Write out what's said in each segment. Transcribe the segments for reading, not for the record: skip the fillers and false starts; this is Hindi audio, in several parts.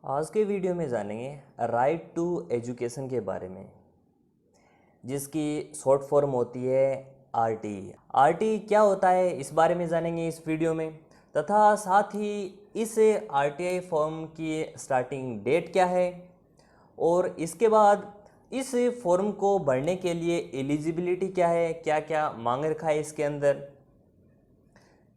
आज के वीडियो में जानेंगे राइट टू एजुकेशन के बारे में, जिसकी शॉर्ट फॉर्म होती है आरटी। आरटी क्या होता है इस बारे में जानेंगे इस वीडियो में, तथा साथ ही इस आरटीआई फॉर्म की स्टार्टिंग डेट क्या है और इसके बाद इस फॉर्म को भरने के लिए एलिजिबिलिटी क्या है, क्या क्या मांग रखा है इसके अंदर,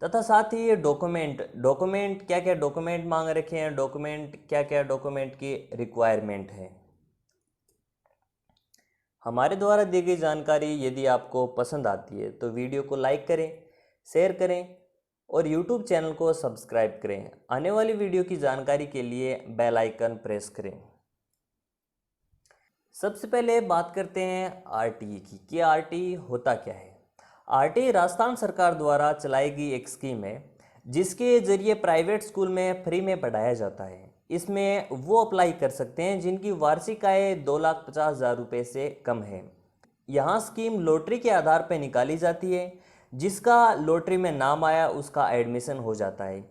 तथा साथ ही ये डॉक्यूमेंट क्या क्या डॉक्यूमेंट मांग रखे हैं, डॉक्यूमेंट क्या क्या डॉक्यूमेंट की रिक्वायरमेंट है। हमारे द्वारा दी गई जानकारी यदि आपको पसंद आती है तो वीडियो को लाइक करें, शेयर करें और यूट्यूब चैनल को सब्सक्राइब करें। आने वाली वीडियो की जानकारी के लिए बेल आइकन प्रेस करें। सबसे पहले बात करते हैं आरटीई की कि आरटीई होता क्या है। आरटीई राजस्थान सरकार द्वारा चलाई गई एक स्कीम है जिसके जरिए प्राइवेट स्कूल में फ्री में पढ़ाया जाता है। इसमें वो अप्लाई कर सकते हैं जिनकी वार्षिक आय 2,50,000 रुपये से कम है। यहाँ स्कीम लॉटरी के आधार पर निकाली जाती है। जिसका लॉटरी में नाम आया उसका एडमिशन हो जाता है।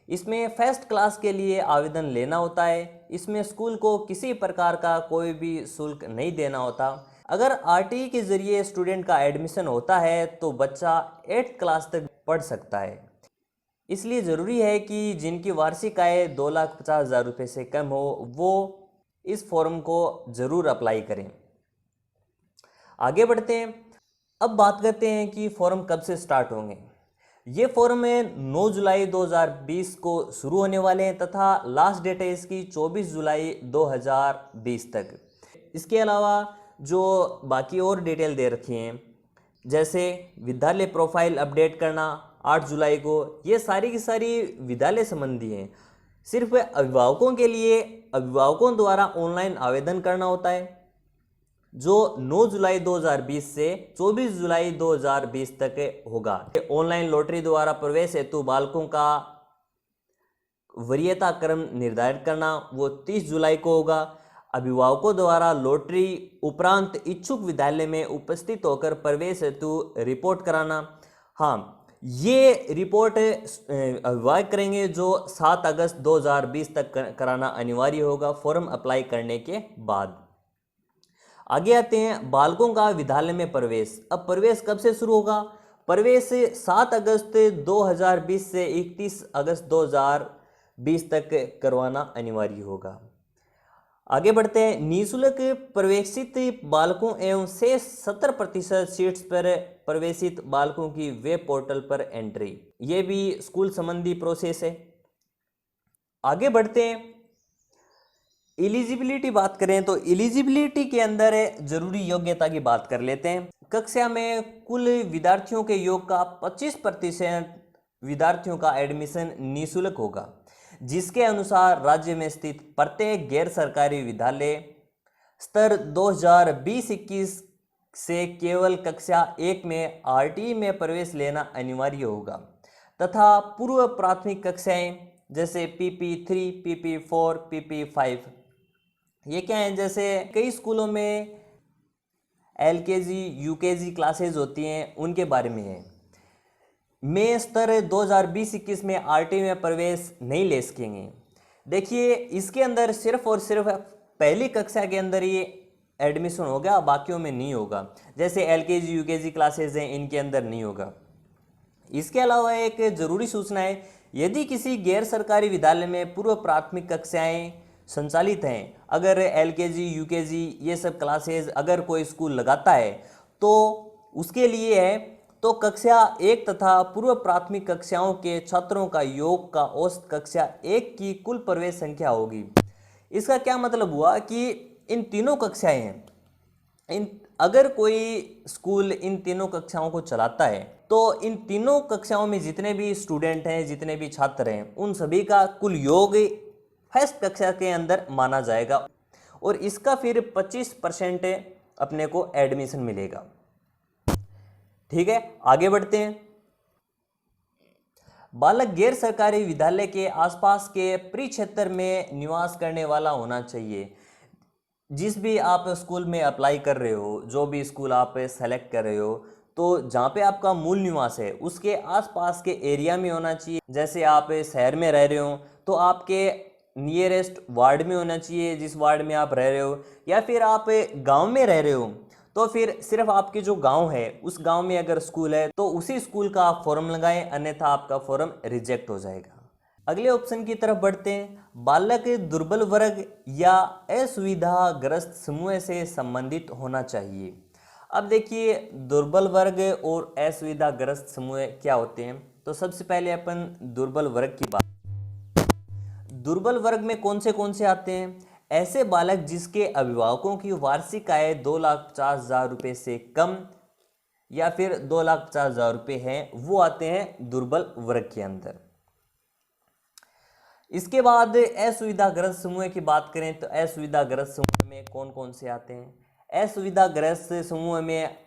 इसमें फर्स्ट क्लास के लिए आवेदन लेना होता है। इसमें स्कूल को किसी प्रकार का कोई भी शुल्क नहीं देना होता। अगर आरटीई के जरिए स्टूडेंट का एडमिशन होता है तो बच्चा 8th क्लास तक पढ़ सकता है। इसलिए ज़रूरी है कि जिनकी वार्षिक आय 2,50,000 रुपये से कम हो वो इस फॉर्म को ज़रूर अप्लाई करें। आगे बढ़ते हैं। अब बात करते हैं कि फॉर्म कब से स्टार्ट होंगे। ये फॉर्म 9 जुलाई 2020 को शुरू होने वाले हैं तथा लास्ट डेट है इसकी 24 जुलाई 2020 तक। इसके अलावा जो बाकी और डिटेल दे रखी हैं, जैसे विद्यालय प्रोफाइल अपडेट करना 8 जुलाई को, ये सारी की सारी विद्यालय संबंधी हैं। सिर्फ अभिभावकों के लिए अभिभावकों द्वारा ऑनलाइन आवेदन करना होता है जो 9 जुलाई 2020 से 24 जुलाई 2020 तक होगा। ऑनलाइन लॉटरी द्वारा प्रवेश हेतु बालकों का वरीयता क्रम निर्धारित करना वो 30 जुलाई को होगा। अभिभावकों द्वारा लॉटरी उपरांत इच्छुक विद्यालय में उपस्थित होकर प्रवेश हेतु रिपोर्ट कराना। हाँ, ये रिपोर्ट अभिभावक करेंगे जो 7 अगस्त 2020 तक कराना अनिवार्य होगा फॉर्म अप्लाई करने के बाद। आगे आते हैं बालकों का विद्यालय में प्रवेश। अब प्रवेश कब से शुरू होगा? प्रवेश 7 अगस्त 2020 से 31 अगस्त 2020 तक करवाना अनिवार्य होगा। आगे बढ़ते हैं। निःशुल्क प्रवेशित बालकों एवं शेष 70% सीट्स पर प्रवेशित बालकों की वेब पोर्टल पर एंट्री, ये भी स्कूल संबंधी प्रोसेस है। आगे बढ़ते हैं। एलिजिबिलिटी बात करें तो एलिजिबिलिटी के अंदर जरूरी योग्यता की बात कर लेते हैं। कक्षा में कुल विद्यार्थियों के योग का 25% विद्यार्थियों का एडमिशन निःशुल्क होगा, जिसके अनुसार राज्य में स्थित प्रत्येक गैर सरकारी विद्यालय स्तर 2020-21 से केवल कक्षा 1 में आरटीई में प्रवेश लेना अनिवार्य होगा तथा पूर्व प्राथमिक कक्षाएं जैसे PP3, PP4, PP5 ये क्या है, जैसे कई स्कूलों में LKG UKG क्लासेज होती हैं उनके बारे में है। में स्तर 2020-21 में आरटीई में प्रवेश नहीं ले सकेंगे। देखिए इसके अंदर सिर्फ और सिर्फ पहली कक्षा के अंदर ये एडमिशन होगा, बाकियों में नहीं होगा। जैसे LKG UKG क्लासेज हैं इनके अंदर नहीं होगा। इसके अलावा एक जरूरी सूचना है, यदि किसी गैर सरकारी विद्यालय में पूर्व प्राथमिक कक्षाएं संचालित हैं, अगर LKG UKG ये सब क्लासेज अगर कोई स्कूल लगाता है तो उसके लिए है तो कक्षा 1 तथा पूर्व प्राथमिक कक्षाओं के छात्रों का योग का औसत कक्षा 1 की कुल प्रवेश संख्या होगी। इसका क्या मतलब हुआ कि इन तीनों कक्षाएं हैं, अगर कोई स्कूल इन तीनों कक्षाओं को चलाता है तो इन तीनों कक्षाओं में जितने भी स्टूडेंट हैं, जितने भी छात्र हैं, उन सभी का कुल योग फर्स्ट कक्षा के अंदर माना जाएगा और इसका फिर 25% अपने को एडमिशन मिलेगा। ठीक है, आगे बढ़ते हैं। बालक गैर सरकारी विद्यालय के आसपास के परिक्षेत्र में निवास करने वाला होना चाहिए। जिस भी आप स्कूल में अप्लाई कर रहे हो, जो भी स्कूल आप सेलेक्ट कर रहे हो, तो जहाँ पे आपका मूल निवास है उसके आसपास के एरिया में होना चाहिए। जैसे आप शहर में रह रहे हो तो आपके नियरेस्ट वार्ड में होना चाहिए जिस वार्ड में आप रह रहे हो, या फिर आप गांव में रह रहे हो तो फिर सिर्फ आपके जो गांव है उस गांव में अगर स्कूल है तो उसी स्कूल का आप फॉर्म लगाएं, अन्यथा आपका फॉर्म रिजेक्ट हो जाएगा। अगले ऑप्शन की तरफ बढ़ते हैं। बालक दुर्बल वर्ग या असुविधाग्रस्त समूह से संबंधित होना चाहिए। अब देखिए दुर्बल वर्ग और असुविधाग्रस्त समूह क्या होते हैं। तो सबसे पहले अपन दुर्बल वर्ग की बात, दुर्बल वर्ग में कौन से आते हैं? ऐसे बालक जिसके अभिभावकों की वार्षिक आय 2,50,000 रुपये से कम या फिर 2,50,000 रुपये है, वो आते हैं दुर्बल वर्ग के अंदर। इसके बाद असुविधाग्रस्त समूह की बात करें तो असुविधाग्रस्त समूह में कौन से आते हैं? असुविधाग्रस्त समूह में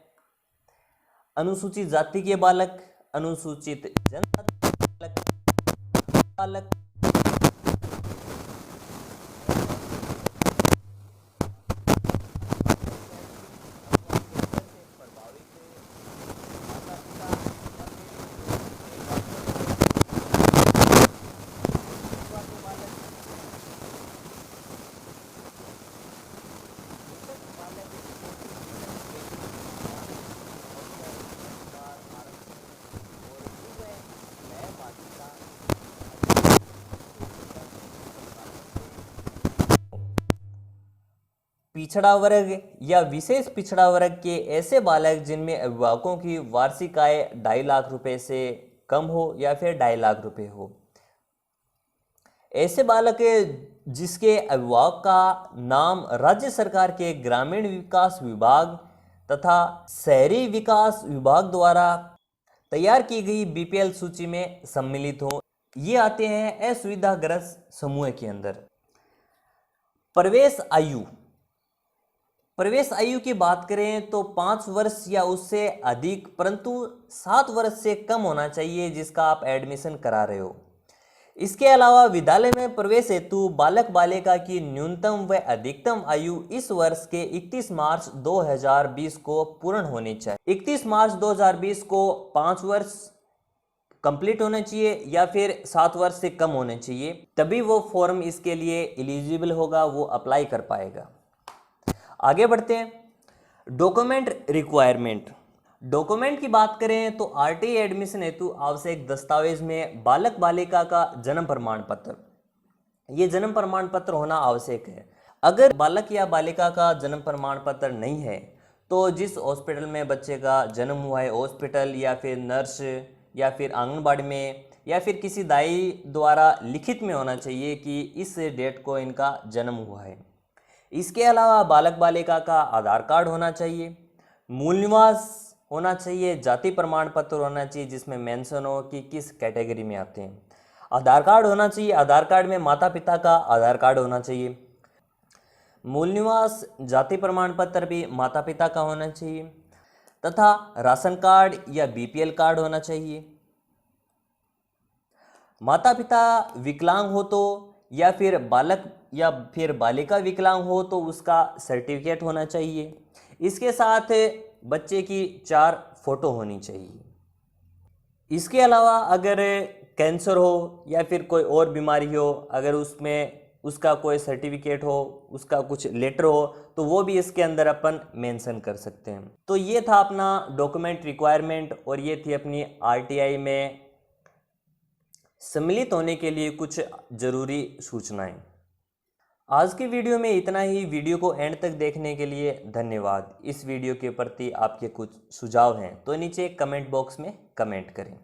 अनुसूचित जाति के बालक, अनुसूचित जनजाति के बालक, पिछड़ा वर्ग या विशेष पिछड़ा वर्ग के ऐसे बालक जिनमें अभिभावकों की वार्षिक आय 2.5 लाख रुपए से कम हो या फिर 2.5 लाख रुपए हो। ऐसे बालक जिसके अभिभावक का नाम राज्य सरकार के ग्रामीण विकास विभाग तथा शहरी विकास विभाग द्वारा तैयार की गई बीपीएल सूची में सम्मिलित हो, ये आते हैं असुविधाग्रस्त समूह के अंदर। प्रवेश आयु की बात करें तो 5 वर्ष या उससे अधिक परंतु 7 वर्ष से कम होना चाहिए जिसका आप एडमिशन करा रहे हो। इसके अलावा विद्यालय में प्रवेश हेतु बालक बालिका की न्यूनतम व अधिकतम आयु इस वर्ष के 31 मार्च 2020 को पूर्ण होनी चाहिए। 31 मार्च 2020 को 5 वर्ष कंप्लीट होना चाहिए या फिर 7 वर्ष से कम होने चाहिए, तभी वो फॉर्म इसके लिए एलिजिबल होगा, वो अप्लाई कर पाएगा। आगे बढ़ते हैं। Document requirement. डॉक्यूमेंट की बात करें तो आरटीई एडमिशन हेतु आवश्यक दस्तावेज में बालक बालिका का जन्म प्रमाण पत्र, ये जन्म प्रमाण पत्र होना आवश्यक है। अगर बालक या बालिका का जन्म प्रमाण पत्र नहीं है तो जिस हॉस्पिटल में बच्चे का जन्म हुआ है, हॉस्पिटल या फिर नर्स या फिर आंगनबाड़ी में या फिर किसी दाई द्वारा लिखित में होना चाहिए कि इस डेट को इनका जन्म हुआ है। इसके अलावा बालक बालिका का आधार कार्ड होना चाहिए, मूल निवास होना चाहिए, जाति प्रमाण पत्र होना चाहिए जिसमें मेंशन हो कि किस कैटेगरी में आते हैं, आधार कार्ड होना चाहिए, आधार कार्ड में माता पिता का आधार कार्ड होना चाहिए, मूल निवास जाति प्रमाण पत्र भी माता पिता का होना चाहिए तथा राशन कार्ड या बीपीएल कार्ड होना चाहिए। माता पिता विकलांग हो तो या फिर बालक या फिर बालिका विकलांग हो तो उसका सर्टिफिकेट होना चाहिए। इसके साथ बच्चे की 4 फोटो होनी चाहिए। इसके अलावा अगर कैंसर हो या फिर कोई और बीमारी हो, अगर उसमें उसका कोई सर्टिफिकेट हो, उसका कुछ लेटर हो तो वो भी इसके अंदर अपन मेंशन कर सकते हैं। तो ये था अपना डॉक्यूमेंट रिक्वायरमेंट और ये थी अपनी आरटीआई में सम्मिलित होने के लिए कुछ ज़रूरी सूचनाएं। आज की वीडियो में इतना ही। वीडियो को एंड तक देखने के लिए धन्यवाद। इस वीडियो के प्रति आपके कुछ सुझाव हैं तो नीचे कमेंट बॉक्स में कमेंट करें।